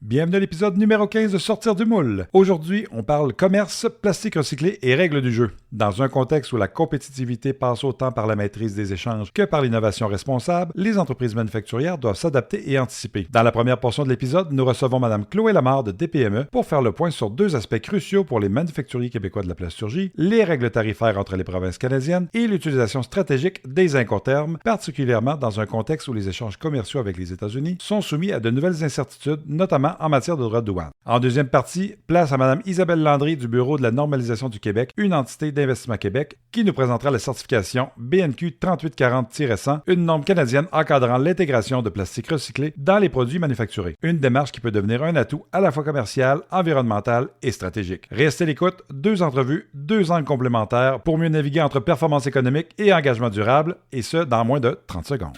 Bienvenue à l'épisode numéro 15 de Sortir du moule. Aujourd'hui, on parle commerce, plastique recyclé et règles du jeu. Dans un contexte où la compétitivité passe autant par la maîtrise des échanges que par l'innovation responsable, les entreprises manufacturières doivent s'adapter et anticiper. Dans la première portion de l'épisode, nous recevons Mme Chloé Lamarre de DPME pour faire le point sur deux aspects cruciaux pour les manufacturiers québécois de la plasturgie, les règles tarifaires entre les provinces canadiennes et l'utilisation stratégique des incoterms, particulièrement dans un contexte où les échanges commerciaux avec les États-Unis sont soumis à de nouvelles incertitudes, notamment en matière de droits de douane. En deuxième partie, place à Mme Isabelle Landry du Bureau de la normalisation du Québec, une entité d'Investissement Québec, qui nous présentera la certification BNQ 3840-100, une norme canadienne encadrant l'intégration de plastique recyclé dans les produits manufacturés. Une démarche qui peut devenir un atout à la fois commercial, environnemental et stratégique. Restez à l'écoute, deux entrevues, deux angles complémentaires pour mieux naviguer entre performance économique et engagement durable, et ce, dans moins de 30 secondes.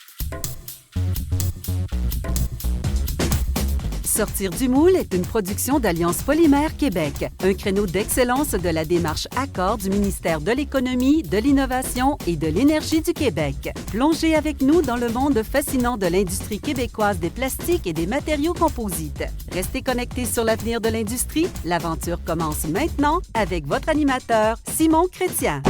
Sortir du moule est une production d'Alliance Polymère Québec, un créneau d'excellence de la démarche Accord du ministère de l'Économie, de l'Innovation et de l'Énergie du Québec. Plongez avec nous dans le monde fascinant de l'industrie québécoise des plastiques et des matériaux composites. Restez connectés sur l'avenir de l'industrie. L'aventure commence maintenant avec votre animateur, Simon Chrétien.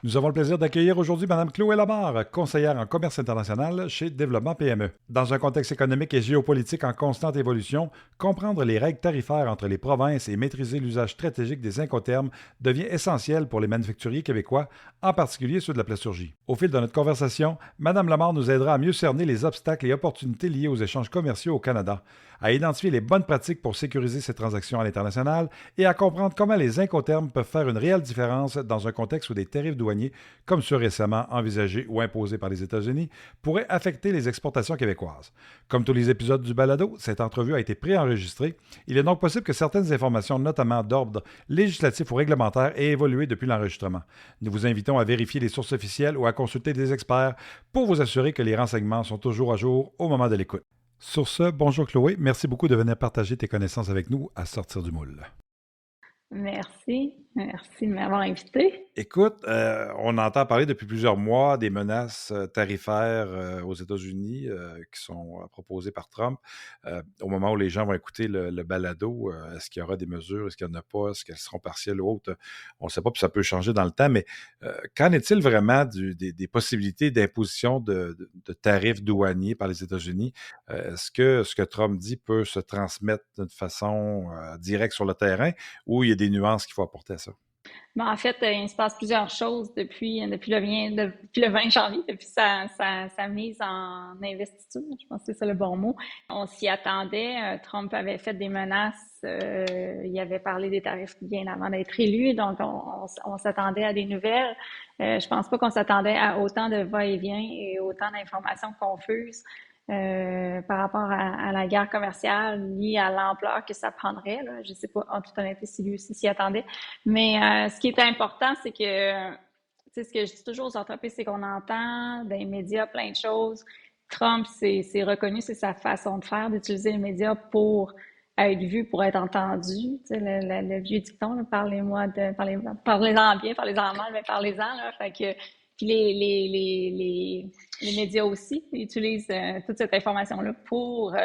Nous avons le plaisir d'accueillir aujourd'hui Mme Chloé Lamarre, conseillère en commerce international chez Développement PME. Dans un contexte économique et géopolitique en constante évolution, comprendre les règles tarifaires entre les provinces et maîtriser l'usage stratégique des incoterms devient essentiel pour les manufacturiers québécois, en particulier ceux de la plasturgie. Au fil de notre conversation, Mme Lamarre nous aidera à mieux cerner les obstacles et opportunités liés aux échanges commerciaux au Canada, à identifier les bonnes pratiques pour sécuriser ces transactions à l'international et à comprendre comment les incoterms peuvent faire une réelle différence dans un contexte où des tarifs douaniers, comme ceux récemment envisagés ou imposés par les États-Unis, pourraient affecter les exportations québécoises. Comme tous les épisodes du balado, cette entrevue a été préenregistrée. Il est donc possible que certaines informations, notamment d'ordre législatif ou réglementaire, aient évolué depuis l'enregistrement. Nous vous invitons à vérifier les sources officielles ou à consulter des experts pour vous assurer que les renseignements sont toujours à jour au moment de l'écoute. Sur ce, bonjour Chloé, merci beaucoup de venir partager tes connaissances avec nous à Sortir du moule. Merci de m'avoir invité. Écoute, on entend parler depuis plusieurs mois des menaces tarifaires aux États-Unis qui sont proposées par Trump. Au moment où les gens vont écouter le balado, est-ce qu'il y aura des mesures, est-ce qu'il n'y en a pas, est-ce qu'elles seront partielles ou autres? On ne sait pas, puis ça peut changer dans le temps, mais qu'en est-il vraiment des possibilités d'imposition de tarifs douaniers par les États-Unis? Est-ce que ce que Trump dit peut se transmettre d'une façon directe sur le terrain ou il y a des nuances qu'il faut apporter à ça? Bon, en fait, il se passe plusieurs choses depuis le 20 janvier, depuis sa mise en investiture. Je pense que c'est ça le bon mot. On s'y attendait. Trump avait fait des menaces. Il avait parlé des tarifs bien avant d'être élu. Donc, on s'attendait à des nouvelles. Je pense pas qu'on s'attendait à autant de va-et-vient et autant d'informations confuses. Par rapport à la guerre commerciale liée à l'ampleur que ça prendrait. Là. Je ne sais pas, en toute honnêteté, si lui aussi s'y attendait. Mais ce qui est important, c'est que, tu sais, ce que je dis toujours aux entreprises, c'est qu'on entend dans les médias plein de choses. Trump, c'est reconnu, c'est sa façon de faire, d'utiliser les médias pour être vu, pour être entendu. Tu sais, le vieux dicton, là, parlez-en bien, parlez-en mal, mais parlez-en. Là. Fait que, puis les médias aussi utilisent toute cette information-là pour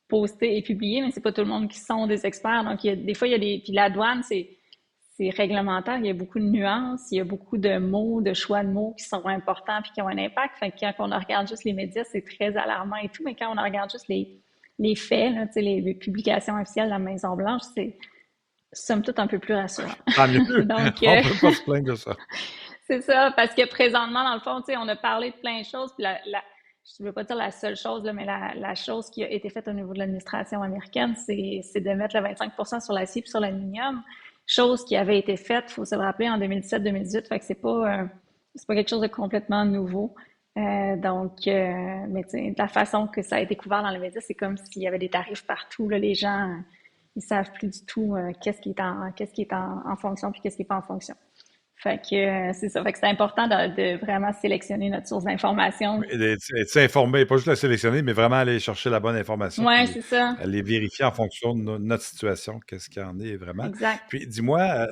poster et publier, mais c'est pas tout le monde qui sont des experts. Donc, des fois, il y a des... Puis la douane, c'est réglementaire, il y a beaucoup de nuances, il y a beaucoup de mots, de choix de mots qui sont importants puis qui ont un impact. Fait que quand on regarde juste les médias, c'est très alarmant et tout, mais quand on regarde juste les faits, là, les publications officielles de la Maison-Blanche, c'est somme toute un peu plus rassurant. Tant mieux. Donc, on peut pas se plaindre de ça. C'est ça, parce que présentement, dans le fond, tu sais, on a parlé de plein de choses, puis je ne veux pas dire la seule chose, là, mais la chose qui a été faite au niveau de l'administration américaine, c'est de mettre le 25% sur l'acier et sur l'aluminium, chose qui avait été faite, il faut se le rappeler, en 2017-2018, fait que c'est pas quelque chose de complètement nouveau. Mais tu sais, de la façon que ça a été couvert dans les médias, c'est comme s'il y avait des tarifs partout, là, les gens, ils savent plus du tout qu'est-ce qui est en fonction puis qu'est-ce qui est pas en fonction. Fait que c'est ça. Fait que c'est important de vraiment sélectionner notre source d'information. Et d'être s'informer, pas juste la sélectionner, mais vraiment aller chercher la bonne information. Oui, Puis c'est ça. aller vérifier en fonction de notre situation, qu'est-ce qu'il y en est vraiment. Exact. Puis dis-moi,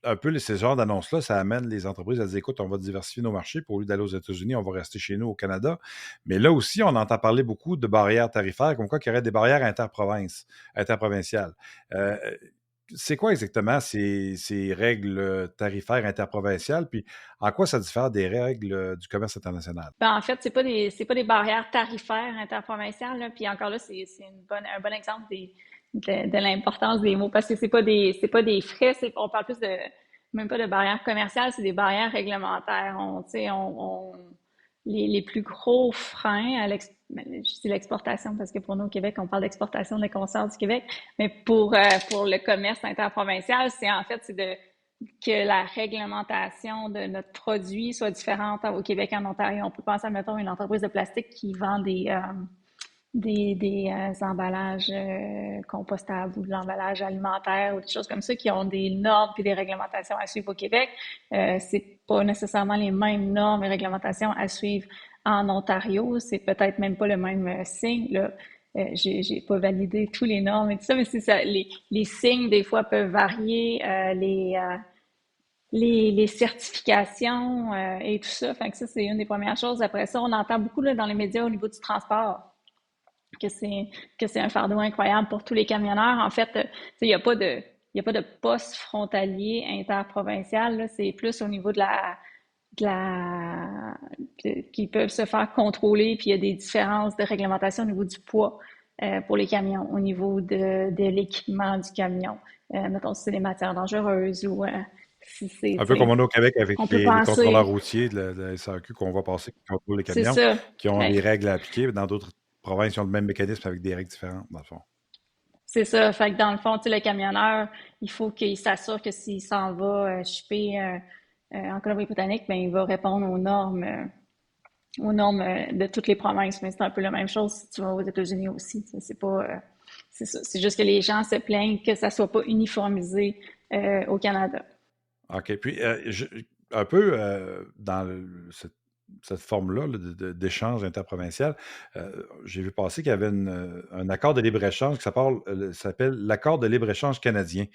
un peu ces genres d'annonces-là, ça amène les entreprises à dire, écoute, on va diversifier nos marchés, puis au lieu d'aller aux États-Unis, on va rester chez nous au Canada. Mais là aussi, on entend parler beaucoup de barrières tarifaires, comme quoi qu'il y aurait des barrières interprovinciales. Euh, c'est quoi exactement ces règles tarifaires interprovinciales, puis en quoi ça diffère des règles du commerce international? Ben, en fait, c'est pas des barrières tarifaires interprovinciales, là. Puis encore là, c'est un bon exemple de l'importance des mots parce que c'est pas des frais, on parle plus de même pas de barrières commerciales, c'est des barrières réglementaires. Tu sais, les plus gros freins je dis l'exportation parce que pour nous au Québec, on parle d'exportation de consorts du Québec, mais pour le commerce interprovincial, c'est que la réglementation de notre produit soit différente au Québec et en Ontario. On peut penser à, mettons, une entreprise de plastique qui vend des emballages compostables ou de l'emballage alimentaire ou des choses comme ça qui ont des normes et des réglementations à suivre au Québec. C'est pas nécessairement les mêmes normes et réglementations à suivre en Ontario. C'est peut-être même pas le même signe, là. J'ai pas validé tous les normes et tout ça, mais c'est ça. Les signes, des fois, peuvent varier. Les certifications et tout ça. Fait que ça, c'est une des premières choses. Après ça, on entend beaucoup là, dans les médias au niveau du transport que c'est un fardeau incroyable pour tous les camionneurs. En fait, il n'y a pas de poste frontalier interprovincial, là. C'est plus au niveau qui peuvent se faire contrôler, puis il y a des différences de réglementation au niveau du poids pour les camions, au niveau de l'équipement du camion. Mettons, si c'est des matières dangereuses ou si c'est, Un peu comme on a au Québec avec on peut les contrôleurs penser, routiers de la SAQ qu'on va passer, qui contrôlent les c'est camions, ça. qui ont Ben, des règles à appliquer. Dans d'autres provinces, ils ont le même mécanisme avec des règles différentes, dans le fond. c'est ça. Fait que dans le fond, tu sais, le camionneur, il faut qu'il s'assure que s'il s'en va shipper en Colombie-Britannique, ben il va répondre aux normes de toutes les provinces. Mais c'est un peu la même chose si tu vas aux États-Unis aussi. C'est pas, c'est ça. C'est juste que les gens se plaignent que ça soit pas uniformisé au Canada. OK. Puis, un peu dans cette forme-là là, d'échange interprovincial, j'ai vu passer qu'il y avait un accord de libre-échange qui s'appelle l'accord de libre-échange canadien.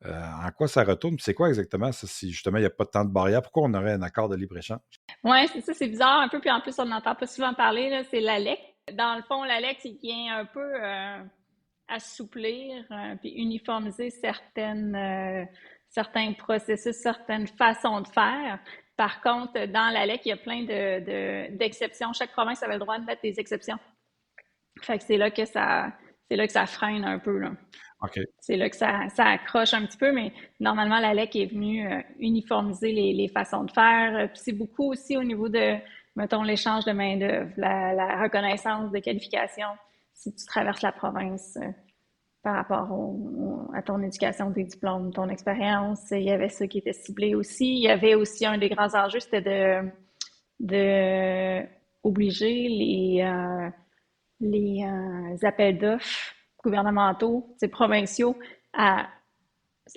En quoi ça retourne? Puis c'est quoi exactement ça, si justement il n'y a pas tant de barrières? Pourquoi on aurait un accord de libre-échange? Ouais, c'est ça, c'est bizarre un peu, puis en plus on n'entend pas souvent parler, là, c'est l'ALEC. Dans le fond, l'ALEC, il vient un peu assouplir puis uniformiser certains processus, certaines façons de faire. Par contre, dans la LEC, il y a plein d'exceptions. Chaque province avait le droit de mettre des exceptions. Fait que c'est là que ça freine un peu, là. OK. C'est là que ça accroche un petit peu, mais normalement, la LEC est venue uniformiser les façons de faire. Puis c'est beaucoup aussi au niveau de, mettons, l'échange de main-d'œuvre, la reconnaissance de qualifications si tu traverses la province par rapport à ton éducation, tes diplômes, ton expérience. Il y avait ça qui était ciblé aussi. Il y avait aussi un des grands enjeux, c'était de obliger les appels d'offres gouvernementaux, provinciaux, à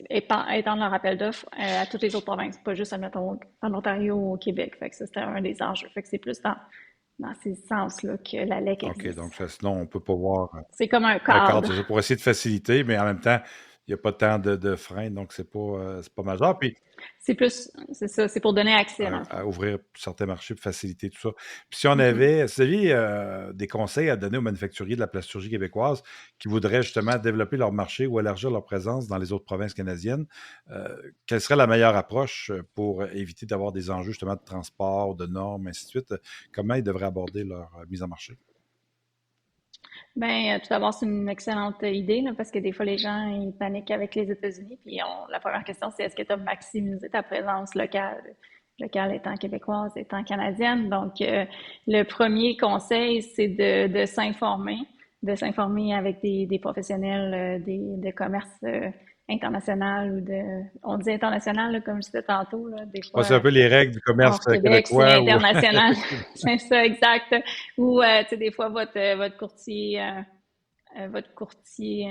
étendre leur appel d'offres à toutes les autres provinces, pas juste, admettons, en Ontario ou au Québec. Fait que ça, c'était un des enjeux. Fait que c'est plus dans ces sens-là que la LEC OK, donc existe. sinon, on ne peut pas voir C'est comme un un cadre cadre. c'est ça, pour essayer de faciliter, mais en même temps, il n'y a pas tant de freins, donc c'est pas majeur. Puis, C'est ça, c'est pour donner accès, dans le fond. à ouvrir certains marchés pour faciliter tout ça. Puis si on Mhm. avait, si vous aviez des conseils à donner aux manufacturiers de la plasturgie québécoise qui voudraient justement développer leur marché ou élargir leur présence dans les autres provinces canadiennes, quelle serait la meilleure approche pour éviter d'avoir des enjeux justement de transport, de normes, ainsi de suite? Comment ils devraient aborder leur mise en marché? Ben, tout d'abord, c'est une excellente idée, là, parce que des fois, les gens, ils paniquent avec les États-Unis. Puis la première question, c'est est-ce que tu as maximisé ta présence locale? Locale étant québécoise, étant canadienne. Donc, le premier conseil, c'est de s'informer avec des professionnels de commerce international ou on dit international, là, comme je disais tantôt, là, des Ouais, fois. c'est un peu les règles du commerce Hors Québec, c'est québécois ou international. C'est ça, exact. Ou, tu sais, des fois, votre courtier, pas votre courtier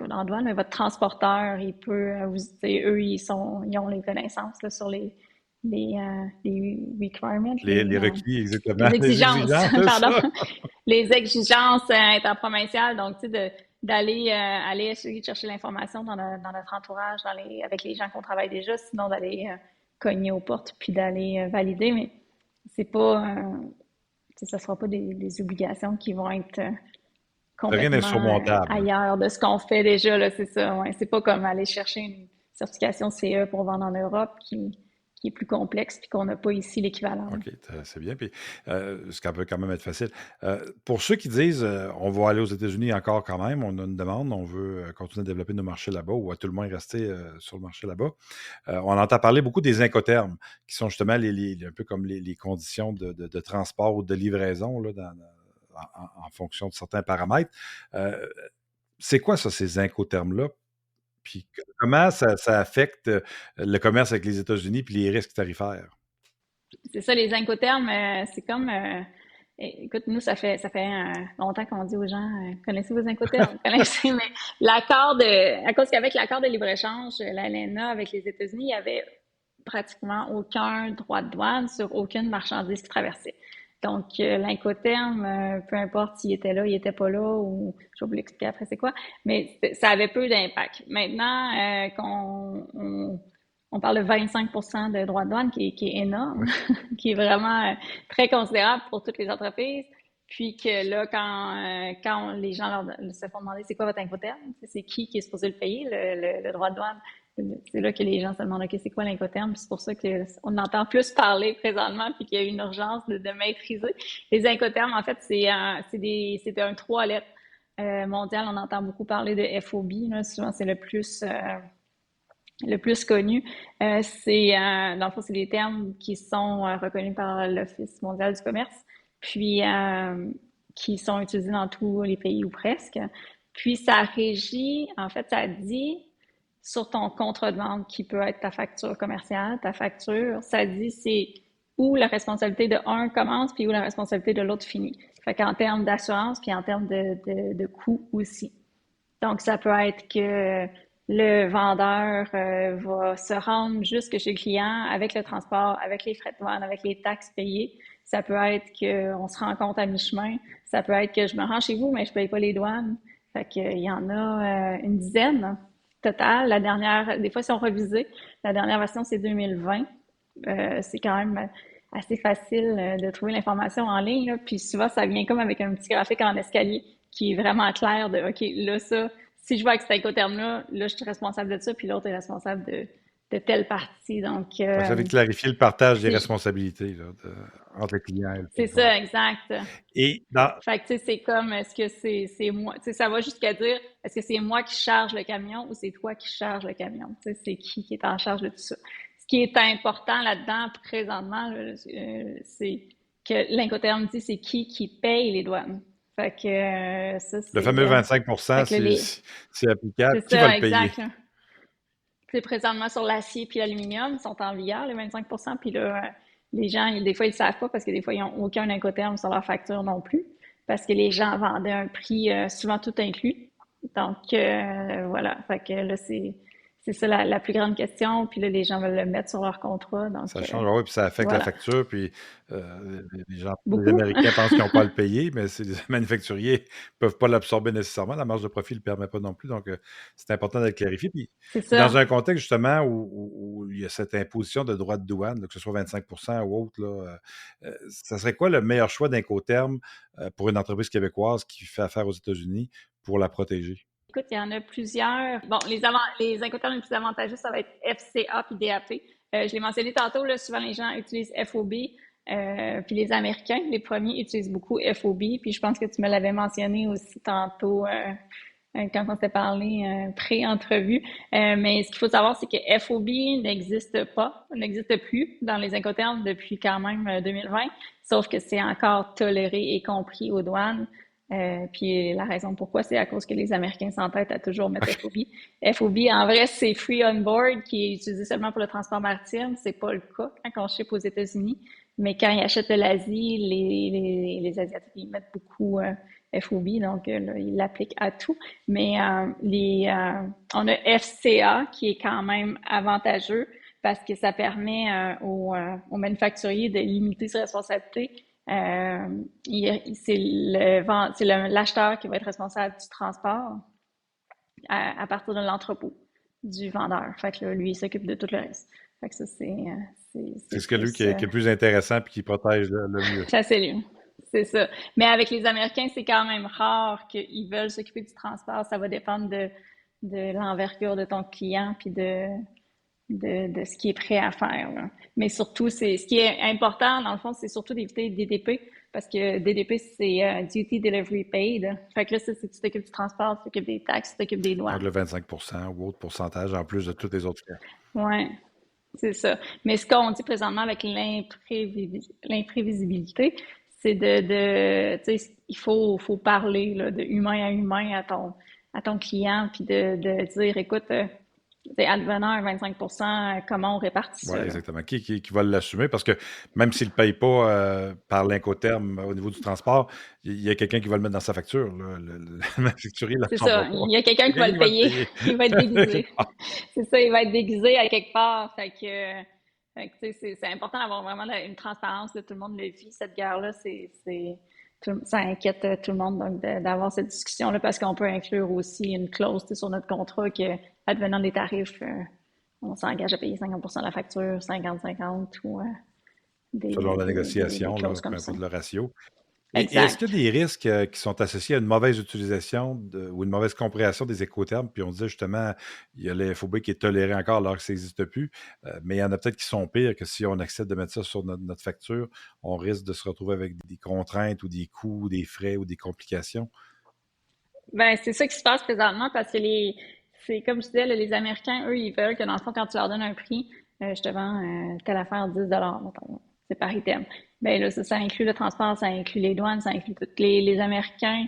en douane, mais votre transporteur, il peut, tu sais, eux, ils ont les connaissances là, sur les requirements, les requis, les exactement, les exigences, exigences, c'est pardon, ça. les exigences interprovinciales. Donc, tu sais, aller essayer de chercher l'information dans notre entourage, avec les gens qu'on travaille déjà, sinon d'aller cogner aux portes puis d'aller valider, mais c'est pas, ça sera pas des obligations qui vont être Rien n'est complètement surmontable. ailleurs de ce qu'on fait déjà, là, c'est ça, ouais. C'est pas comme aller chercher une certification CE pour vendre en Europe qui est plus complexe puis qu'on n'a pas ici l'équivalent. OK, c'est bien. Puis, ce qui peut quand même être facile. Pour ceux qui disent on va aller aux États-Unis encore quand même, on a une demande, on veut continuer à développer nos marchés là-bas ou à tout le moins rester sur le marché là-bas, on entend parler beaucoup des incoterms, qui sont justement un peu comme les conditions de transport ou de livraison là, en fonction de certains paramètres. Euh, c'est quoi ça, ces incoterms-là? Puis comment ça affecte le commerce avec les États-Unis puis les risques tarifaires? C'est ça, les incoterms, c'est comme, écoute, nous, ça fait longtemps qu'on dit aux gens, connaissez vos incoterms, connaissez, mais à cause qu'avec l'accord de libre-échange, l'ALENA avec les États-Unis, il y avait pratiquement aucun droit de douane sur aucune marchandise qui traversait. Donc, l'incoterm, peu importe s'il était là, il était pas là, ou je vais vous l'expliquer après c'est quoi, mais ça avait peu d'impact. Maintenant, on parle de 25% de droits de douane, qui est énorme, Oui. qui est vraiment très considérable pour toutes les entreprises. Puis que là, quand les gens se font demander c'est quoi votre incoterm, c'est qui est supposé le payer, le droit de douane. C'est là que les gens se demandent, OK, c'est quoi l'incoterm? C'est pour ça qu'on entend plus parler présentement puis qu'il y a une urgence de maîtriser. Les incoterms, en fait, c'est un 3 lettres mondial. On entend beaucoup parler de FOB, là. Souvent, c'est le plus connu. Dans le fond, c'est des termes qui sont reconnus par l'Office mondial du commerce, puis qui sont utilisés dans tous les pays ou presque. Puis ça régit, en fait, ça dit sur ton contrat de vente qui peut être ta facture commerciale, ta facture, ça dit c'est où la responsabilité de un commence puis où la responsabilité de l'autre finit. Fait qu'en termes d'assurance puis en termes de coût aussi. Donc, ça peut être que le vendeur va se rendre jusque chez le client avec le transport, avec les frais de douane, avec les taxes payées. Ça peut être qu'on se rencontre à mi-chemin. Ça peut être que je me rends chez vous, mais je paye pas les douanes. Fait qu'il y en a une dizaine total. La dernière, des fois, ils sont revisés. La dernière version, c'est 2020. C'est quand même assez facile de trouver l'information en ligne, là. Puis souvent, ça vient comme avec un petit graphique en escalier qui est vraiment clair de, OK, là, ça, si je vois que cet incoterm-là, là, je suis responsable de ça, puis l'autre est responsable de telle partie. Donc, Fait que ça veut clarifier le partage des c'est responsabilités là, entre le client et le c'est fournisseur. ça, exact. Et dans, Fait que, tu sais, c'est comme, est-ce que c'est moi, tu sais, ça va jusqu'à dire, est-ce que c'est moi qui charge le camion ou c'est toi qui charge le camion? Tu sais, c'est qui est en charge de tout ça? Ce qui est important là-dedans, présentement, là, c'est que l'Incoterm dit c'est qui paye les douanes. Fait que, ça, le fameux 25%, fait que là, c'est applicable. c'est Qui va ça, le payer? exact, là. C'est présentement sur l'acier puis l'aluminium, ils sont en vigueur, les 25%. Puis là, les gens, des fois, ils ne savent pas parce que des fois, ils n'ont aucun incoterm sur leur facture non plus. Parce que les gens vendaient un prix souvent tout inclus. Donc, voilà. Fait que là, c'est ça la plus grande question. Puis là, les gens veulent le mettre sur leur contrat. Donc, Ça change, oui, puis ça affecte la voilà. facture, puis les Beaucoup. Américains pensent qu'ils n'ont pas à le payer, mais les manufacturiers ne peuvent pas l'absorber nécessairement. La marge de profit ne le permet pas non plus, donc c'est important d'être clarifié. Puis C'est dans ça. un contexte justement où il y a cette imposition de droits de douane, que ce soit 25% ou autre, là, ça serait quoi le meilleur choix d'Incoterm pour une entreprise québécoise qui fait affaire aux États-Unis pour la protéger? Écoute, il y en a plusieurs. Bon, les incoterms les plus avantageux, ça va être FCA puis DAP. Je l'ai mentionné tantôt, là, souvent les gens utilisent FOB, puis les Américains, les premiers, utilisent beaucoup FOB. Puis je pense que tu me l'avais mentionné aussi tantôt quand on s'était parlé pré-entrevue. Mais ce qu'il faut savoir, c'est que FOB n'existe plus dans les incoterms depuis quand même 2020, sauf que c'est encore toléré et compris aux douanes. Puis la raison pourquoi, c'est à cause que les Américains s'entêtent à toujours mettre FOB. FOB, en vrai, c'est Free On Board, qui est utilisé seulement pour le transport maritime. C'est pas le cas quand on ship aux États-Unis. Mais quand ils achètent de l'Asie, les Asiatiques, ils mettent beaucoup FOB, donc là, ils l'appliquent à tout. Mais on a FCA, qui est quand même avantageux parce que ça permet aux manufacturiers de limiter ses responsabilités. C'est l'acheteur qui va être responsable du transport. à partir de l'entrepôt du vendeur. Fait que là, lui, il s'occupe de tout le reste. Fait que ça, C'est c'est ce que lui plus... qui est le plus intéressant puis qui protège le mieux. ça, c'est lui. C'est ça. Mais avec les Américains, c'est quand même rare qu'ils veulent s'occuper du transport. Ça va dépendre de l'envergure de ton client puis de ce qui est prêt à faire, là. Mais surtout, ce qui est important, dans le fond, c'est surtout d'éviter DDP, parce que DDP, c'est Duty Delivery Paid. Fait que là, c'est tu t'occupes du transport, tu t'occupes des taxes, tu t'occupes des Donc douanes. le 25% ou autre pourcentage en plus de tous les autres frais. Ouais, c'est ça. Mais ce qu'on dit présentement avec l'imprévisibilité, c'est tu sais, faut parler là, de humain à humain à ton client, puis de dire, écoute, c'est advenant 25%, comment on répartit Oui, ça, là? exactement. Qui va l'assumer? Parce que même s'il ne paye pas par l'Incoterm au niveau du transport, il y a quelqu'un qui va le mettre dans sa facture. Là. Le manufacturier ne C'est l'apprendra ça. pas. Il y a quelqu'un qui Quelqu'un va qui le va le payer. payer. Il va être déguisé. Quelque part. C'est ça, il va être déguisé à quelque part. Fait que, tu sais, c'est important d'avoir vraiment une transparence. Là, tout le monde le vit, cette guerre-là. Ça inquiète tout le monde donc d'avoir cette discussion-là parce qu'on peut inclure aussi une clause, tu sais, sur notre contrat que, advenant des tarifs, on s'engage à payer 50% de la facture, 50-50 ou Selon la des négociation, clauses là, peu comme ça. importe le ratio. Et est-ce qu'il Exact. y a des risques qui sont associés à une mauvaise utilisation ou une mauvaise compréhension des écotermes? Puis on disait justement, il y a l'infobie qui est tolérée encore alors que ça n'existe plus, mais il y en a peut-être qui sont pires que si on accepte de mettre ça sur notre facture, on risque de se retrouver avec des contraintes ou des coûts, ou des frais ou des complications. Ben, c'est ça qui se passe présentement parce que c'est comme je disais, là, les Américains, eux, ils veulent que dans le fond, quand tu leur donnes un prix, je te vends telle affaire 10 mettons, c'est par item. Ben là, ça inclut le transport, ça inclut les douanes, ça inclut tous les Américains.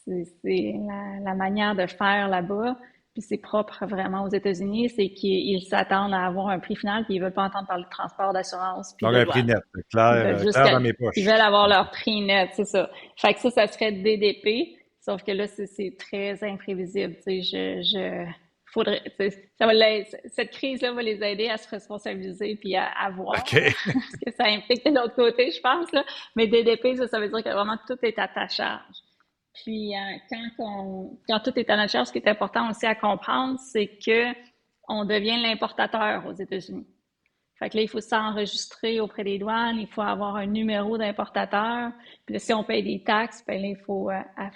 C'est la manière de faire là-bas. Puis c'est propre vraiment aux États-Unis, c'est qu'ils s'attendent à avoir un prix final, puis ils veulent pas entendre parler de transport, d'assurance, puis Donc de un prix douane. net, Ils veulent juste clair dans mes ils poches. veulent avoir leur prix net, c'est ça. Fait que ça serait DDP, sauf que là, c'est très imprévisible. Tu sais, faudrait, tu sais, cette crise-là va les aider à se responsabiliser puis à voir, là, OK. ce que ça implique de l'autre côté, je pense, là. Mais DDP, ça veut dire que vraiment tout est à ta charge. Puis quand tout est à notre charge, ce qui est important aussi à comprendre, c'est que on devient l'importateur aux États-Unis. Fait que là, il faut s'enregistrer auprès des douanes, il faut avoir un numéro d'importateur. Puis là, si on paye des taxes, ben là, il faut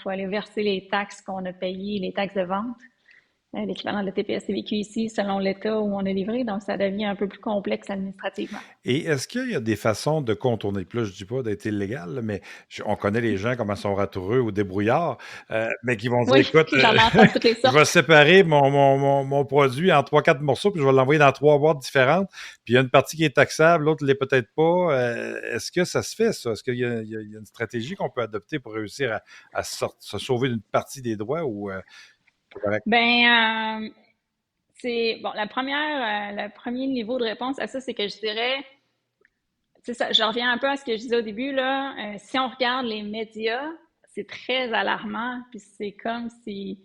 aller verser les taxes qu'on a payées, les taxes de vente, l'équivalent de la TPS-TVQ ici, selon l'État où on est livré. Donc, ça devient un peu plus complexe administrativement. Et est-ce qu'il y a des façons de contourner? Puis là, je dis pas d'être illégal, là, mais on connaît les gens comment ils sont ratoureux ou débrouillards, mais qui vont dire, Oui, écoute, j'en entends de toutes les je vais sortes. séparer mon produit en 3-4 morceaux, puis je vais l'envoyer dans 3 boîtes différentes. Puis il y a une partie qui est taxable, l'autre ne l'est peut-être pas. Est-ce que ça se fait, ça? Est-ce qu'il y a une stratégie qu'on peut adopter pour réussir à se sauver d'une partie des droits ou c'est correct? Ben, c'est bon. Le premier niveau de réponse à ça, c'est que je dirais, c'est ça. Je reviens un peu à ce que je disais au début là. Si on regarde les médias, c'est très alarmant. Puis c'est comme si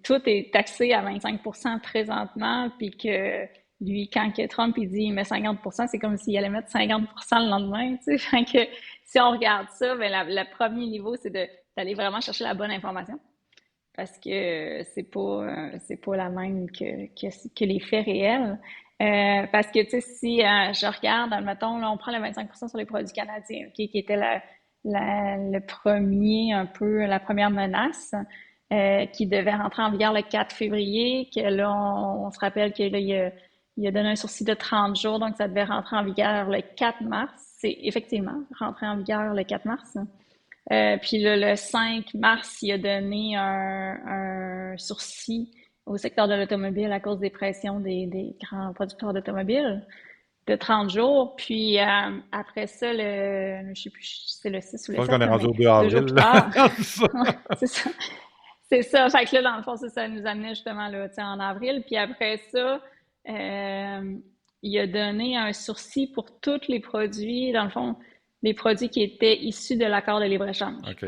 tout est taxé à 25% présentement, puis que lui, quand que Trump il dit il met 50%, c'est comme s'il allait mettre 50% le lendemain. Tu sais, fait que si on regarde ça, ben le premier niveau, c'est d'aller vraiment chercher la bonne information parce que c'est pas la même que les faits réels. Parce que, tu sais, si je regarde, admettons, là, on prend le 25% sur les produits canadiens, ok, qui était le premier, un peu, la première menace, qui devait rentrer en vigueur le 4 février, que là, on se rappelle que là, il a donné un sursis de 30 jours, donc ça devait rentrer en vigueur le 4 mars. C'est effectivement rentré en vigueur le 4 mars. Puis là, le 5 mars, il a donné un sursis au secteur de l'automobile à cause des pressions des grands producteurs d'automobiles de 30 jours. Puis après ça, je sais plus, c'est le 6 ou Je le pense 7, qu'on est là, rendu mais au 2 deux jours avril. plus tard. Là. Ouais, c'est ça. C'est ça. Fait que là, dans le fond, ça nous amenait justement là, tu sais, en avril. Puis après ça, il a donné un sursis pour tous les produits, dans le fond, les produits qui étaient issus de l'accord de libre-échange. OK.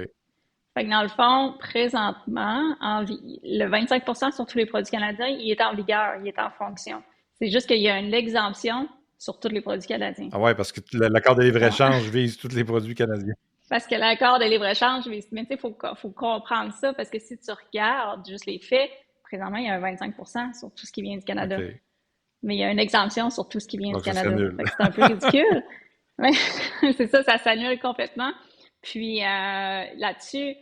Fait que dans le fond, présentement, le 25% sur tous les produits canadiens, il est en vigueur, il est en fonction. C'est juste qu'il y a une exemption sur tous les produits canadiens. Ah ouais, parce que l'accord de libre-échange vise tous les produits canadiens. Parce que l'accord de libre-échange, mais tu sais, faut comprendre ça, parce que si tu regardes juste les faits, présentement, il y a un 25% sur tout ce qui vient du Canada. OK. Mais il y a une exemption sur tout ce qui vient Donc, du ça Canada. s'annule. Fait que c'est un peu ridicule. Mais c'est ça s'annule complètement. Puis là-dessus, tu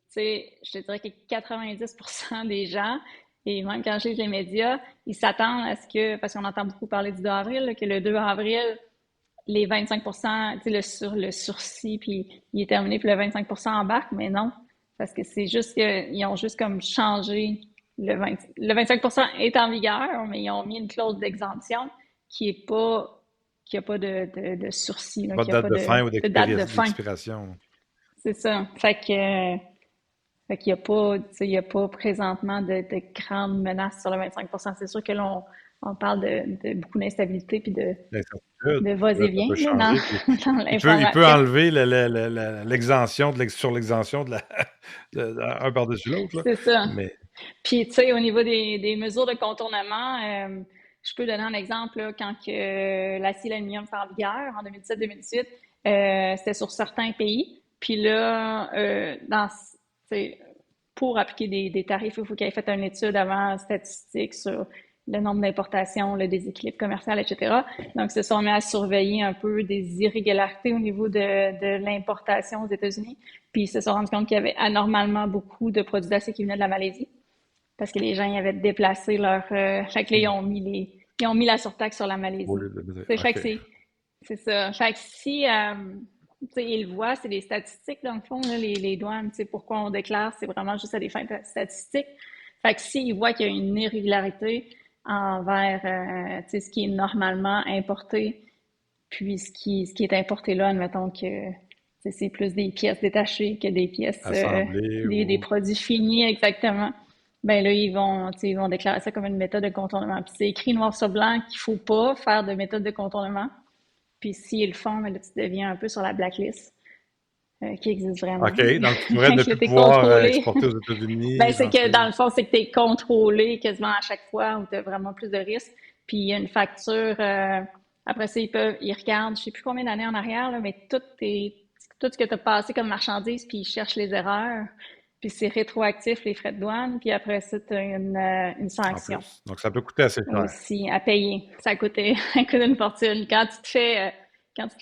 sais, je te dirais que 90% des gens, et même quand je lis les médias, ils s'attendent à ce que, parce qu'on entend beaucoup parler du 2 avril, là, que le 2 avril, les 25%, tu sais, le sursis, puis il est terminé, puis le 25% embarque, mais non. Parce que c'est juste qu'ils ont juste comme changé le 25% est en vigueur, mais ils ont mis une clause d'exemption qui a pas de sursis, là, Pas de qui a date pas de fin ou de date de fin. d'expiration. C'est ça. Fait qu'il y a pas, tu sais, il y a pas présentement de grandes menaces sur le 25%. C'est sûr que là, on parle de beaucoup d'instabilité puis L'incertitude, de là, ça va-et-vient peut là, changer. Puis dans il peut l'information. enlever l'exemption sur l'exemption un par-dessus l'autre, là. C'est ça. Mais, Puis, tu sais, au niveau des mesures de contournement, je peux donner un exemple, là, quand que l'acier et l'aluminium sont en vigueur, en 2017-2018, c'était sur certains pays. Puis là, tu sais, pour appliquer des tarifs, il faut qu'il ait fait une étude avant statistique sur le nombre d'importations, le déséquilibre commercial, etc. Donc, ils se sont mis à surveiller un peu des irrégularités au niveau de l'importation aux États-Unis. Puis, ils se sont rendus compte qu'il y avait anormalement beaucoup de produits d'acier qui venaient de la Malaisie parce que les gens y avaient déplacé leur... fait que là, ils ont mis la surtaxe sur la Malaisie. Fait que OK. c'est ça. Fait que si... tu sais, ils le voient, c'est des statistiques, dans le fond, là, les douanes. Tu sais, pourquoi on déclare, c'est vraiment juste à des fins statistiques. Fait que s'ils voient qu'il y a une irrégularité envers tu sais, ce qui est normalement importé, puis ce qui est importé là, admettons que tu sais, c'est plus des pièces détachées que des pièces, Assemblée des ou... produits finis exactement. Ben là, tu sais, ils vont déclarer ça comme une méthode de contournement. Puis c'est écrit noir sur blanc qu'il faut pas faire de méthode de contournement. Puis s'ils le font, ben là, tu deviens un peu sur la blacklist qui existe vraiment. OK, donc tu pourrais ne Fait que là, plus t'es pouvoir contrôlé. exporter aux Ben, États-Unis, c'est que dans rentrer... le fond, c'est que tu es contrôlé quasiment à chaque fois où tu as vraiment plus de risques. Puis il y a une facture. Après ça, ils regardent, je sais plus combien d'années en arrière, là, mais tout ce que tu as passé comme marchandise, puis ils cherchent les erreurs. Puis c'est rétroactif, les frais de douane. Puis après ça, tu as une en sanction plus. Donc, ça peut coûter assez cher. aussi à payer. Ça coûte une fortune. Quand tu te fais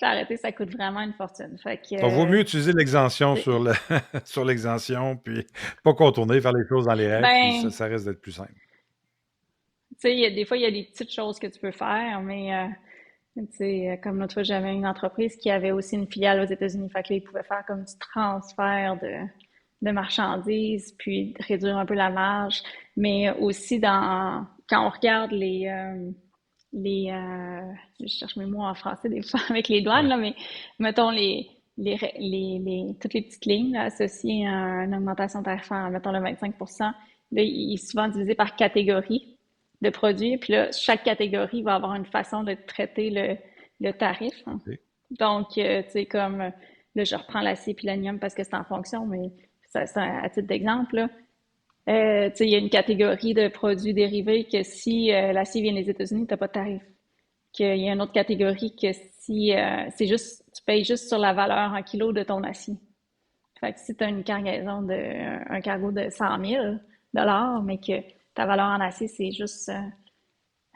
arrêter, ça coûte vraiment une fortune. Fait que, Donc, vaut mieux utiliser l'exemption c'est- sur l'exemption, puis pas contourner, faire les choses dans les règles, puis ben, ça risque d'être plus simple. tu sais, des fois, il y a des petites choses que tu peux faire, mais tu sais, comme l'autre fois, j'avais une entreprise qui avait aussi une filiale aux États-Unis. Fait que là, ils pouvaient faire comme du transfert de marchandises, puis réduire un peu la marge. Mais aussi quand on regarde je cherche mes mots en français des fois avec les douanes, Ouais. là, mais mettons toutes les petites lignes là, associées à une augmentation tarifaire, mettons le 25%, là, il est souvent divisé par catégorie de produits. Puis là, chaque catégorie va avoir une façon de traiter le tarif, hein. OK. Donc, tu sais, comme là, je reprends l'acier puis l'aluminium parce que c'est en fonction, mais ça, c'est à titre d'exemple, là. Tu sais, il y a une catégorie de produits dérivés que si l'acier vient des États-Unis, t'as pas de tarif. Qu'il y a une autre catégorie que si c'est juste, tu payes juste sur la valeur en kilo de ton acier. Fait que si tu as une cargaison un cargo de 100 000 mais que ta valeur en acier, c'est juste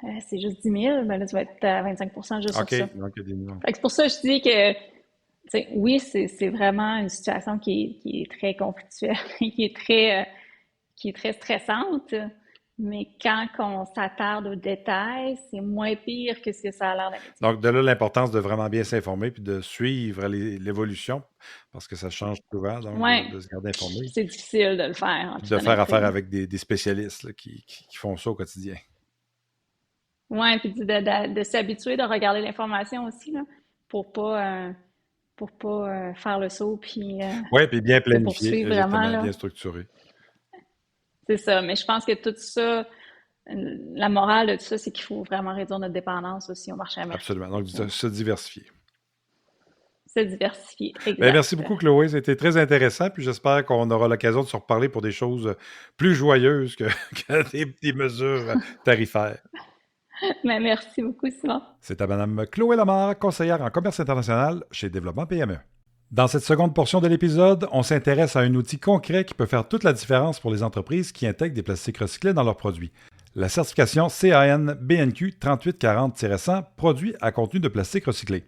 10 000, ben là, tu vas être à 25% juste OK, sur ça. donc il y a des nuances. Fait que c'est pour ça que je dis que, tu sais, oui, c'est vraiment une situation qui est très conflictuelle, qui est très stressante, mais quand on s'attarde aux détails, c'est moins pire que ce que ça a l'air d'habitude. Donc, de là, l'importance de vraiment bien s'informer puis de suivre l'évolution, parce que ça change souvent, donc Ouais, de se garder informé, c'est difficile de le faire, en puis toute de faire affaire honnêteté. avec des spécialistes là, qui font ça au quotidien. Ouais, puis de s'habituer de regarder l'information aussi, là, pour pas, faire le saut, puis Oui, puis bien de planifié, poursuivre vraiment, exactement, là. bien structuré. C'est ça. Mais je pense que tout ça, la morale de tout ça, c'est qu'il faut vraiment réduire notre dépendance aussi au marché américain. Absolument. Donc, Faut se diversifier. se diversifier. Bien, merci Exact. beaucoup, Chloé. C'était très intéressant. Puis j'espère qu'on aura l'occasion de se reparler pour des choses plus joyeuses que des mesures tarifaires. Mais merci beaucoup, Simon. C'était Mme Chloé Lamar, conseillère en commerce international chez Développement PME. Dans cette seconde portion de l'épisode, on s'intéresse à un outil concret qui peut faire toute la différence pour les entreprises qui intègrent des plastiques recyclés dans leurs produits. La certification CAN BNQ 3840-100 produits à contenu de plastique recyclé.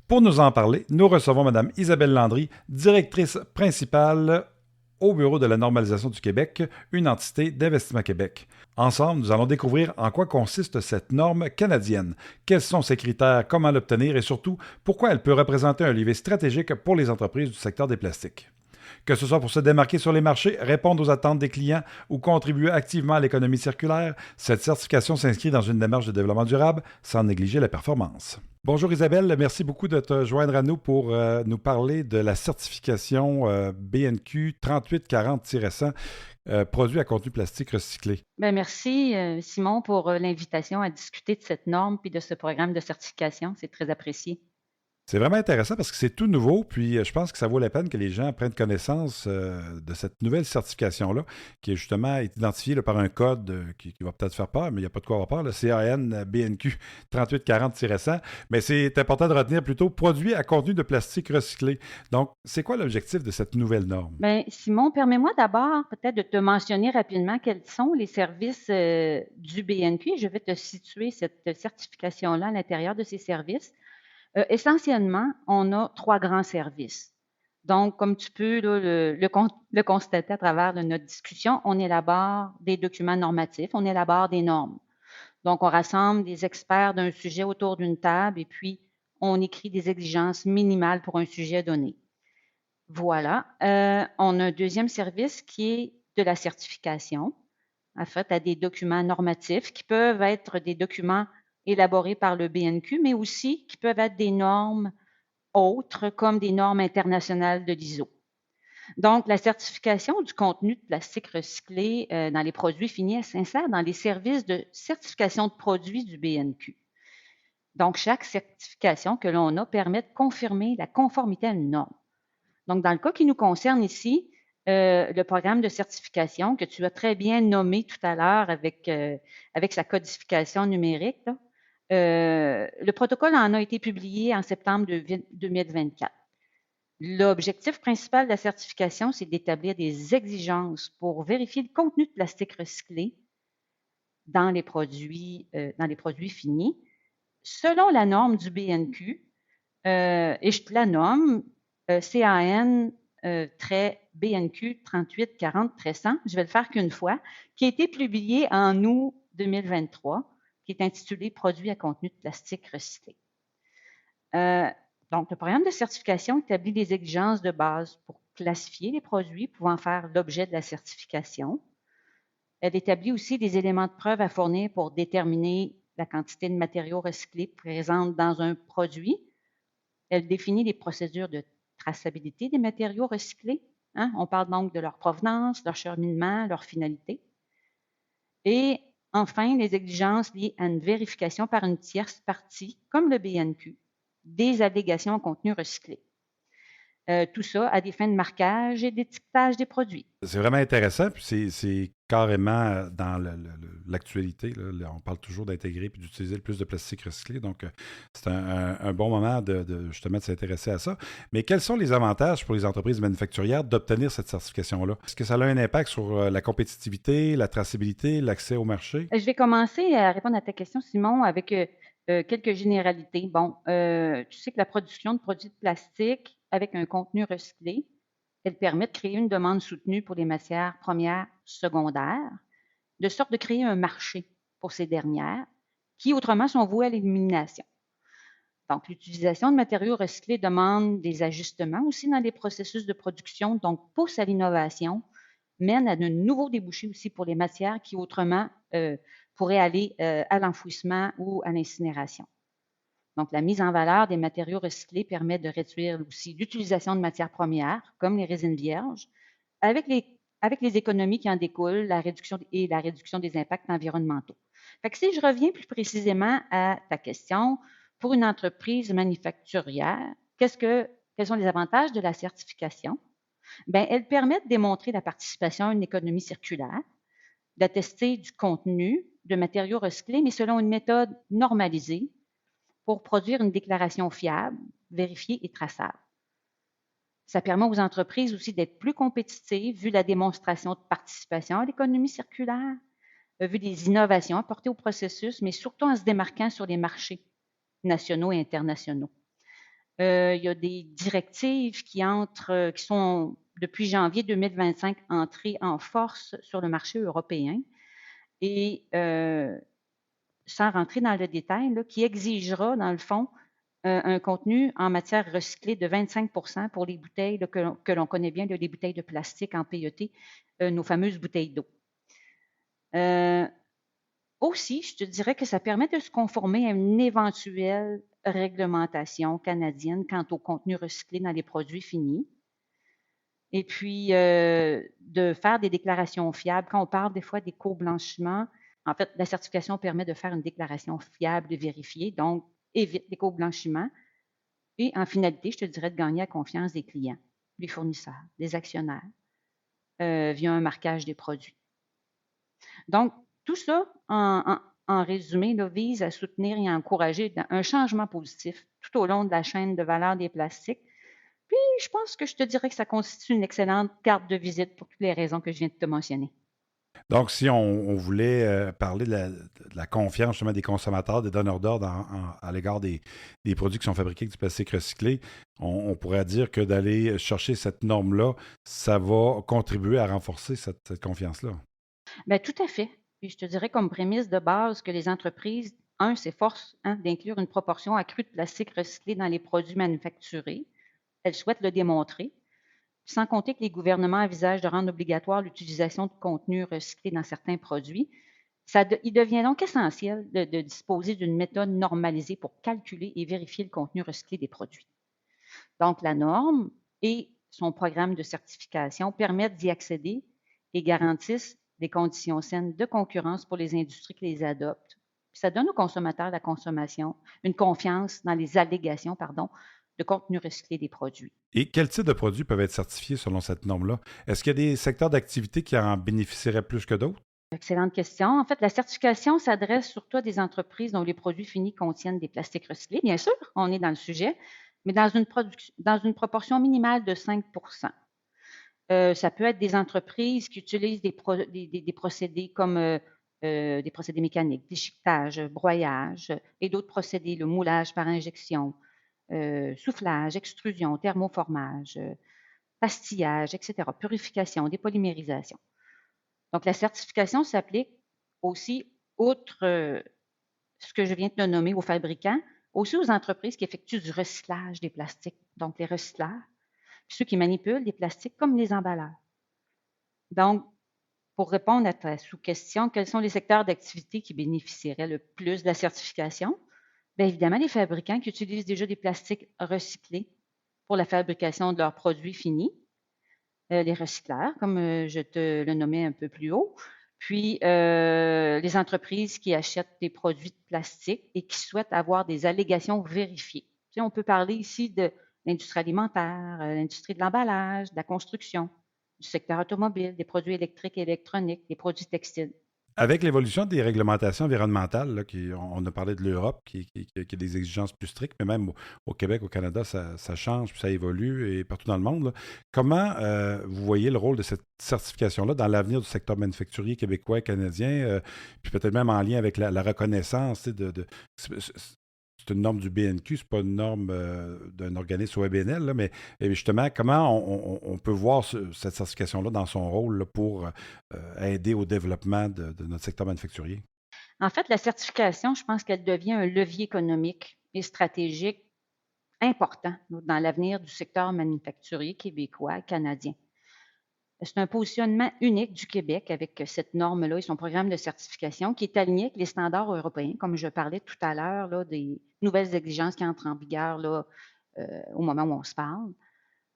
Pour nous en parler, nous recevons Mme Isabelle Landry, directrice principale au Bureau de la normalisation du Québec, une entité d'Investissement Québec. Ensemble, nous allons découvrir en quoi consiste cette norme canadienne, quels sont ses critères, comment l'obtenir et surtout, pourquoi elle peut représenter un levier stratégique pour les entreprises du secteur des plastiques. Que ce soit pour se démarquer sur les marchés, répondre aux attentes des clients ou contribuer activement à l'économie circulaire, cette certification s'inscrit dans une démarche de développement durable sans négliger la performance. Bonjour Isabelle, merci beaucoup de te joindre à nous pour nous parler de la certification BNQ 3840-100 produits à contenu plastique recyclé. Bien, merci Simon pour l'invitation à discuter de cette norme puis de ce programme de certification. C'est très apprécié. C'est vraiment intéressant parce que c'est tout nouveau, puis je pense que ça vaut la peine que les gens prennent connaissance de cette nouvelle certification-là, qui est justement identifiée par un code qui va peut-être faire peur, mais il n'y a pas de quoi avoir peur, le CAN BNQ 3840-100. Mais c'est important de retenir plutôt produits à contenu de plastique recyclé. Donc, c'est quoi l'objectif de cette nouvelle norme? Bien, Simon, permets-moi d'abord peut-être de te mentionner rapidement quels sont les services du BNQ. Je vais te situer cette certification-là à l'intérieur de ces services. Essentiellement, on a 3 grands services. Donc, comme tu peux là, le constater à travers notre discussion, on élabore des documents normatifs, on élabore des normes. Donc, on rassemble des experts d'un sujet autour d'une table et puis on écrit des exigences minimales pour un sujet donné. Voilà. On a un deuxième service qui est de la certification, en fait, à des documents normatifs qui peuvent être des documents élaborés par le BNQ, mais aussi qui peuvent être des normes autres, comme des normes internationales de l'ISO. Donc, la certification du contenu de plastique recyclé dans les produits finis, elle s'insère dans les services de certification de produits du BNQ. Donc, chaque certification que l'on a permet de confirmer la conformité à une norme. Donc, dans le cas qui nous concerne ici, le programme de certification que tu as très bien nommé tout à l'heure avec sa codification numérique, là, le protocole en a été publié en septembre 2024. L'objectif principal de la certification, c'est d'établir des exigences pour vérifier le contenu de plastique recyclé dans les produits finis, selon la norme du BNQ, et je te la nomme, CAN BNQ 3840-100, je vais le faire qu'une fois, qui a été publié en août 2023, qui est intitulé « Produits à contenu de plastique recyclé ». Donc, le programme de certification établit des exigences de base pour classifier les produits pouvant faire l'objet de la certification. Elle établit aussi des éléments de preuve à fournir pour déterminer la quantité de matériaux recyclés présente dans un produit. Elle définit les procédures de traçabilité des matériaux recyclés. On parle donc de leur provenance, leur cheminement, leur finalité. Et enfin, les exigences liées à une vérification par une tierce partie, comme le BNQ, des allégations en contenu recyclé. Tout ça à des fins de marquage et d'étiquetage des produits. C'est vraiment intéressant, puis c'est carrément dans l'actualité. Là, on parle toujours d'intégrer puis d'utiliser le plus de plastique recyclé, donc c'est un bon moment justement de s'intéresser à ça. Mais quels sont les avantages pour les entreprises manufacturières d'obtenir cette certification-là? Est-ce que ça a un impact sur la compétitivité, la traçabilité, l'accès au marché? Je vais commencer à répondre à ta question, Simon, avec quelques généralités. Bon, tu sais que la production de produits de plastique avec un contenu recyclé, elle permet de créer une demande soutenue pour les matières premières secondaires, de sorte de créer un marché pour ces dernières qui, autrement, sont vouées à l'élimination. Donc, l'utilisation de matériaux recyclés demande des ajustements aussi dans les processus de production, donc pousse à l'innovation, mène à de nouveaux débouchés aussi pour les matières qui, autrement, pourraient aller à l'enfouissement ou à l'incinération. Donc, la mise en valeur des matériaux recyclés permet de réduire aussi l'utilisation de matières premières, comme les résines vierges, avec les économies qui en découlent, la réduction des impacts environnementaux. Fait que si je reviens plus précisément à ta question, pour une entreprise manufacturière, quels sont les avantages de la certification? Bien, elle permet de démontrer la participation à une économie circulaire, d'attester du contenu de matériaux recyclés, mais selon une méthode normalisée, pour produire une déclaration fiable, vérifiée et traçable. Ça permet aux entreprises aussi d'être plus compétitives, vu la démonstration de participation à l'économie circulaire, vu les innovations apportées au processus, mais surtout en se démarquant sur les marchés nationaux et internationaux. Il y a des directives qui sont depuis janvier 2025 entrées en force sur le marché européen et sans rentrer dans le détail, là, qui exigera, dans le fond, un contenu en matière recyclée de 25 pour les bouteilles là, que l'on connaît bien, les bouteilles de plastique en PET, nos fameuses bouteilles d'eau. Aussi, je te dirais que ça permet de se conformer à une éventuelle réglementation canadienne quant au contenu recyclé dans les produits finis. Et puis, de faire des déclarations fiables. Quand on parle des fois d'éco-blanchiment, en fait, la certification permet de faire une déclaration fiable et vérifiée, donc évite l'éco-blanchiment. Et en finalité, je te dirais de gagner la confiance des clients, des fournisseurs, des actionnaires, via un marquage des produits. Donc, tout ça, en résumé, là, vise à soutenir et à encourager un changement positif tout au long de la chaîne de valeur des plastiques. Puis, je pense que je te dirais que ça constitue une excellente carte de visite pour toutes les raisons que je viens de te mentionner. Donc, si on voulait parler de la confiance justement des consommateurs, des donneurs d'ordre à l'égard des produits qui sont fabriqués avec du plastique recyclé, on pourrait dire que d'aller chercher cette norme-là, ça va contribuer à renforcer cette confiance-là. Bien, tout à fait. Puis je te dirais comme prémisse de base que les entreprises, s'efforcent d'inclure une proportion accrue de plastique recyclé dans les produits manufacturés. Elles souhaitent le démontrer. Sans compter que les gouvernements envisagent de rendre obligatoire l'utilisation de contenus recyclés dans certains produits. Il devient donc essentiel de disposer d'une méthode normalisée pour calculer et vérifier le contenu recyclé des produits. Donc, la norme et son programme de certification permettent d'y accéder et garantissent des conditions saines de concurrence pour les industries qui les adoptent. Puis ça donne aux consommateurs de la consommation une confiance dans les allégations de contenu recyclé des produits. Et quel type de produits peuvent être certifiés selon cette norme-là? Est-ce qu'il y a des secteurs d'activité qui en bénéficieraient plus que d'autres? Excellente question. En fait, la certification s'adresse surtout à des entreprises dont les produits finis contiennent des plastiques recyclés. Bien sûr, on est dans le sujet, mais dans une proportion minimale de 5 ça peut être des entreprises qui utilisent des procédés comme des procédés mécaniques, déchiquetage, broyage et d'autres procédés, le moulage par injection, soufflage, extrusion, thermoformage, pastillage, etc., purification, dépolymérisation. Donc, la certification s'applique aussi, outre ce que je viens de te nommer aux fabricants, aussi aux entreprises qui effectuent du recyclage des plastiques, donc les recycleurs, puis ceux qui manipulent les plastiques comme les emballeurs. Donc, pour répondre à ta sous-question, quels sont les secteurs d'activité qui bénéficieraient le plus de la certification? Bien évidemment, les fabricants qui utilisent déjà des plastiques recyclés pour la fabrication de leurs produits finis, les recycleurs, comme je te le nommais un peu plus haut, puis les entreprises qui achètent des produits de plastique et qui souhaitent avoir des allégations vérifiées. Puis on peut parler ici de l'industrie alimentaire, l'industrie de l'emballage, de la construction, du secteur automobile, des produits électriques et électroniques, des produits textiles. Avec l'évolution des réglementations environnementales, là, on a parlé de l'Europe qui a des exigences plus strictes, mais même au Québec, au Canada, ça change, puis ça évolue et partout dans le monde. Là. Comment vous voyez le rôle de cette certification-là dans l'avenir du secteur manufacturier québécois et canadien, puis peut-être même en lien avec la reconnaissance c'est une norme du BNQ, c'est pas une norme d'un organisme OBNL, là, mais justement, comment on peut voir cette certification-là dans son rôle là, pour aider au développement de notre secteur manufacturier? En fait, la certification, je pense qu'elle devient un levier économique et stratégique important dans l'avenir du secteur manufacturier québécois et canadien. C'est un positionnement unique du Québec avec cette norme-là et son programme de certification qui est aligné avec les standards européens, comme je parlais tout à l'heure, là, des nouvelles exigences qui entrent en vigueur là, au moment où on se parle.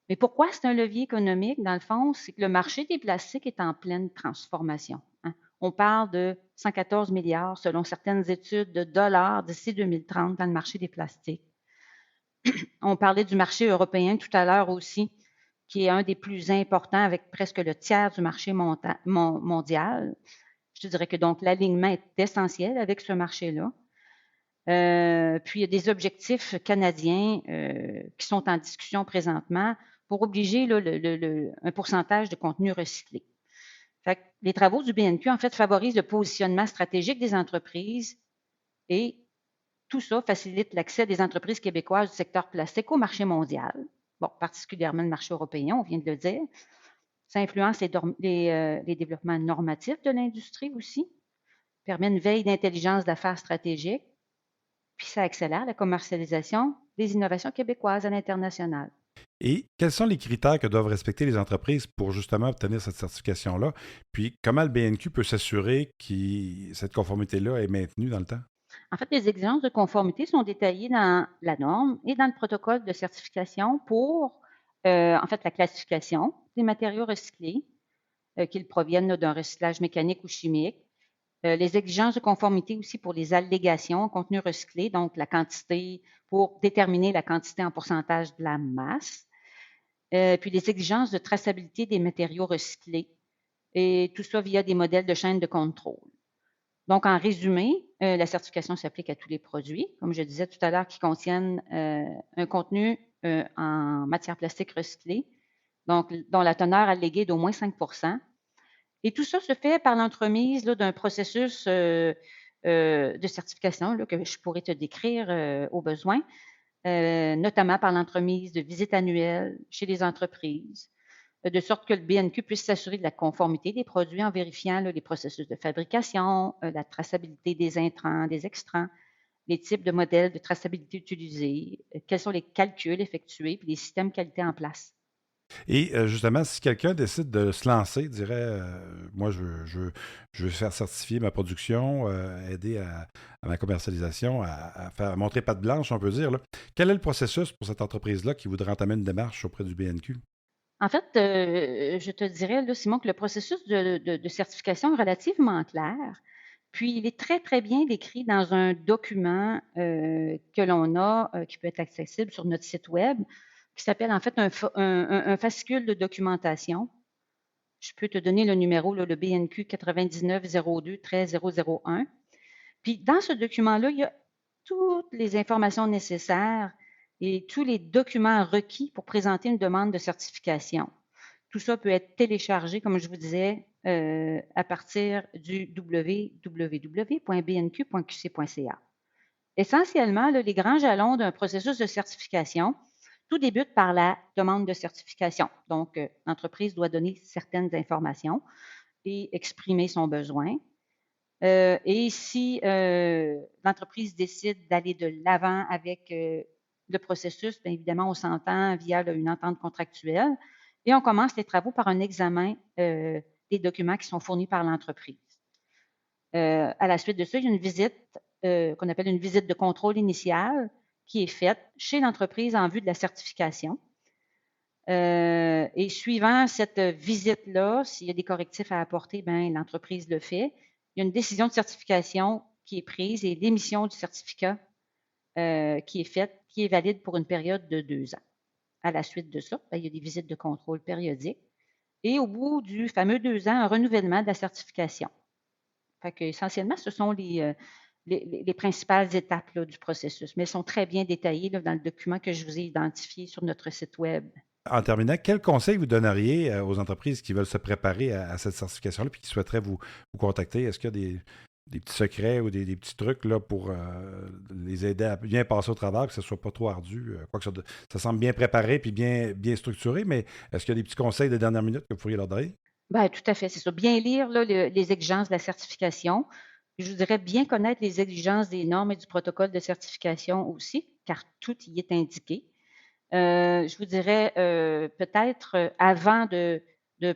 Mais pourquoi c'est un levier économique? Dans le fond, c'est que le marché des plastiques est en pleine transformation. Hein. On parle de 114 milliards, selon certaines études, de dollars d'ici 2030 dans le marché des plastiques. On parlait du marché européen tout à l'heure aussi, qui est un des plus importants avec presque le tiers du marché mondial. Je te dirais que donc l'alignement est essentiel avec ce marché-là. Puis il y a des objectifs canadiens qui sont en discussion présentement pour obliger là, un pourcentage de contenu recyclé. Fait que les travaux du BNQ, en fait, favorisent le positionnement stratégique des entreprises et tout ça facilite l'accès des entreprises québécoises du secteur plastique au marché mondial. Bon, particulièrement le marché européen, on vient de le dire. Ça influence les développements normatifs de l'industrie aussi, permet une veille d'intelligence d'affaires stratégique, puis ça accélère la commercialisation des innovations québécoises à l'international. Et quels sont les critères que doivent respecter les entreprises pour justement obtenir cette certification-là? Puis comment le BNQ peut s'assurer que cette conformité-là est maintenue dans le temps? En fait, les exigences de conformité sont détaillées dans la norme et dans le protocole de certification pour, en fait, la classification des matériaux recyclés, qu'ils proviennent d'un recyclage mécanique ou chimique. Les exigences de conformité aussi pour les allégations en contenu recyclé, donc la quantité, pour déterminer la quantité en pourcentage de la masse. Puis les exigences de traçabilité des matériaux recyclés, et tout ça via des modèles de chaîne de contrôle. Donc, en résumé, la certification s'applique à tous les produits, comme je disais tout à l'heure, qui contiennent un contenu en matière plastique recyclée, donc dont la teneur alléguée est d'au moins 5 Et tout ça se fait par l'entremise d'un processus de certification là, que je pourrais te décrire au besoin, notamment par l'entremise de visites annuelles chez les entreprises, de sorte que le BNQ puisse s'assurer de la conformité des produits en vérifiant là, les processus de fabrication, la traçabilité des intrants, des extrants, les types de modèles de traçabilité utilisés, quels sont les calculs effectués, puis les systèmes qualité en place. Et justement, si quelqu'un décide de se lancer, dirait, moi, je veux faire certifier ma production, aider à ma commercialisation, à faire montrer patte blanche, on peut dire, là. Quel est le processus pour cette entreprise-là qui voudrait entamer une démarche auprès du BNQ? En fait, je te dirais, là, Simon, que le processus de certification est relativement clair. Puis, il est très, très bien décrit dans un document que l'on a, qui peut être accessible sur notre site Web, qui s'appelle en fait un fascicule de documentation. Je peux te donner le numéro, là, le BNQ 9902-001. Puis, dans ce document-là, il y a toutes les informations nécessaires et tous les documents requis pour présenter une demande de certification. Tout ça peut être téléchargé, comme je vous disais, à partir du www.bnq.qc.ca. Essentiellement, là, les grands jalons d'un processus de certification, tout débute par la demande de certification. Donc, l'entreprise doit donner certaines informations et exprimer son besoin. Et si l'entreprise décide d'aller de l'avant avec le processus, bien évidemment, on s'entend via là, une entente contractuelle et on commence les travaux par un examen des documents qui sont fournis par l'entreprise. À la suite de ça, il y a une visite qu'on appelle une visite de contrôle initiale qui est faite chez l'entreprise en vue de la certification. Et suivant cette visite-là, s'il y a des correctifs à apporter, bien, l'entreprise le fait. Il y a une décision de certification qui est prise et l'émission du certificat qui est faite, qui est valide pour une période de 2 ans. À la suite de ça, bien, il y a des visites de contrôle périodiques. Et au bout du fameux 2 ans, un renouvellement de la certification. Fait que, essentiellement, ce sont les principales étapes là, du processus, mais elles sont très bien détaillées là, dans le document que je vous ai identifié sur notre site Web. En terminant, quel conseil vous donneriez aux entreprises qui veulent se préparer à cette certification-là et qui souhaiteraient vous contacter? Est-ce qu'il y a des petits secrets ou des petits trucs là, pour les aider à bien passer au travers, que ce ne soit pas trop ardu? Quoique ça semble bien préparé et bien structuré, mais est-ce qu'il y a des petits conseils de dernière minute que vous pourriez leur donner? Bien, tout à fait, c'est ça. Bien lire là, les exigences de la certification. Je vous dirais bien connaître les exigences des normes et du protocole de certification aussi, car tout y est indiqué. Je vous dirais peut-être avant de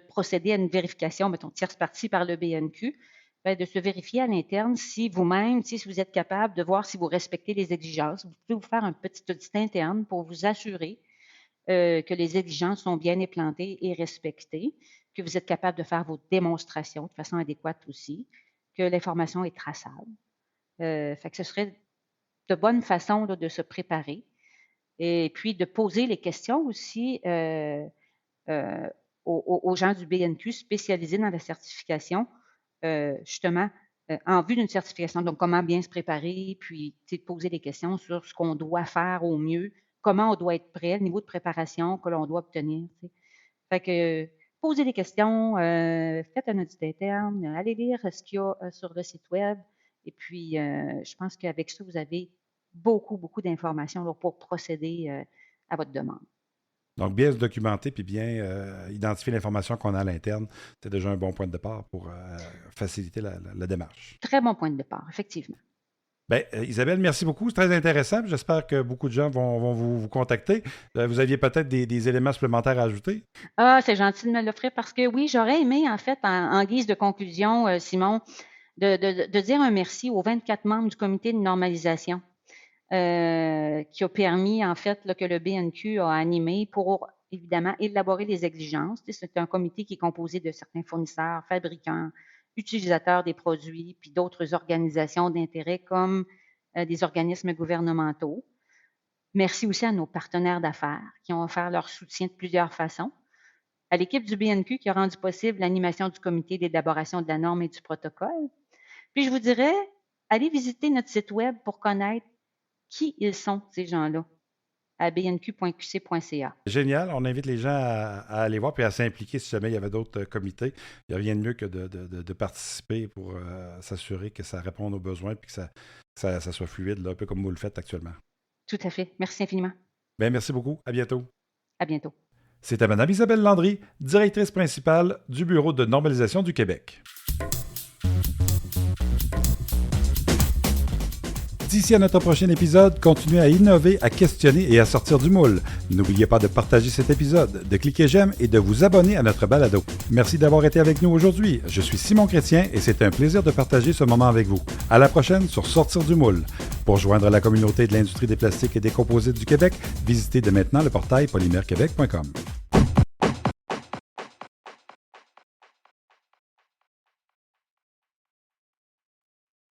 procéder à une vérification, mettons, tierce partie par le BNQ, bien, de se vérifier à l'interne si vous-même, si vous êtes capable de voir si vous respectez les exigences. Vous pouvez vous faire un petit audit interne pour vous assurer que les exigences sont bien implantées et respectées, que vous êtes capable de faire vos démonstrations de façon adéquate aussi, que l'information est traçable. Fait que ce serait de bonne façon là, de se préparer et puis de poser les questions aussi aux gens du BNQ spécialisés dans la certification, justement, en vue d'une certification. Donc, comment bien se préparer, puis de poser des questions sur ce qu'on doit faire au mieux comment on doit être prêt, le niveau de préparation que l'on doit obtenir. Fait que posez des questions, faites un audit interne, allez lire ce qu'il y a sur le site web. Et puis, je pense qu'avec ça, vous avez beaucoup, beaucoup d'informations pour procéder à votre demande. Donc, bien se documenter puis bien identifier l'information qu'on a à l'interne, c'est déjà un bon point de départ pour faciliter la démarche. Très bon point de départ, effectivement. Bien, Isabelle, merci beaucoup. C'est très intéressant. J'espère que beaucoup de gens vont vous contacter. Vous aviez peut-être des éléments supplémentaires à ajouter? Ah, c'est gentil de me l'offrir parce que oui, j'aurais aimé, en fait, en guise de conclusion, Simon, de dire un merci aux 24 membres du comité de normalisation qui a permis, en fait, là, que le BNQ a animé pour, évidemment, élaborer les exigences. C'est un comité qui est composé de certains fournisseurs, fabricants, utilisateurs des produits, puis d'autres organisations d'intérêt comme des organismes gouvernementaux. Merci aussi à nos partenaires d'affaires qui ont offert leur soutien de plusieurs façons. À l'équipe du BNQ qui a rendu possible l'animation du comité d'élaboration de la norme et du protocole. Puis je vous dirais, allez visiter notre site web pour connaître qui ils sont, ces gens-là, à bnq.qc.ca. Génial. On invite les gens à aller voir et à s'impliquer si jamais il y avait d'autres comités. Il n'y a rien de mieux que de participer pour s'assurer que ça réponde aux besoins et que ça soit fluide, là, un peu comme vous le faites actuellement. Tout à fait. Merci infiniment. Bien, merci beaucoup. À bientôt. À bientôt. C'était Mme Isabelle Landry, directrice principale du Bureau de normalisation du Québec. D'ici à notre prochain épisode, continuez à innover, à questionner et à sortir du moule. N'oubliez pas de partager cet épisode, de cliquer j'aime et de vous abonner à notre balado. Merci d'avoir été avec nous aujourd'hui. Je suis Simon Chrétien et c'est un plaisir de partager ce moment avec vous. À la prochaine sur Sortir du moule. Pour joindre la communauté de l'industrie des plastiques et des composites du Québec, visitez dès maintenant le portail polymerequebec.com.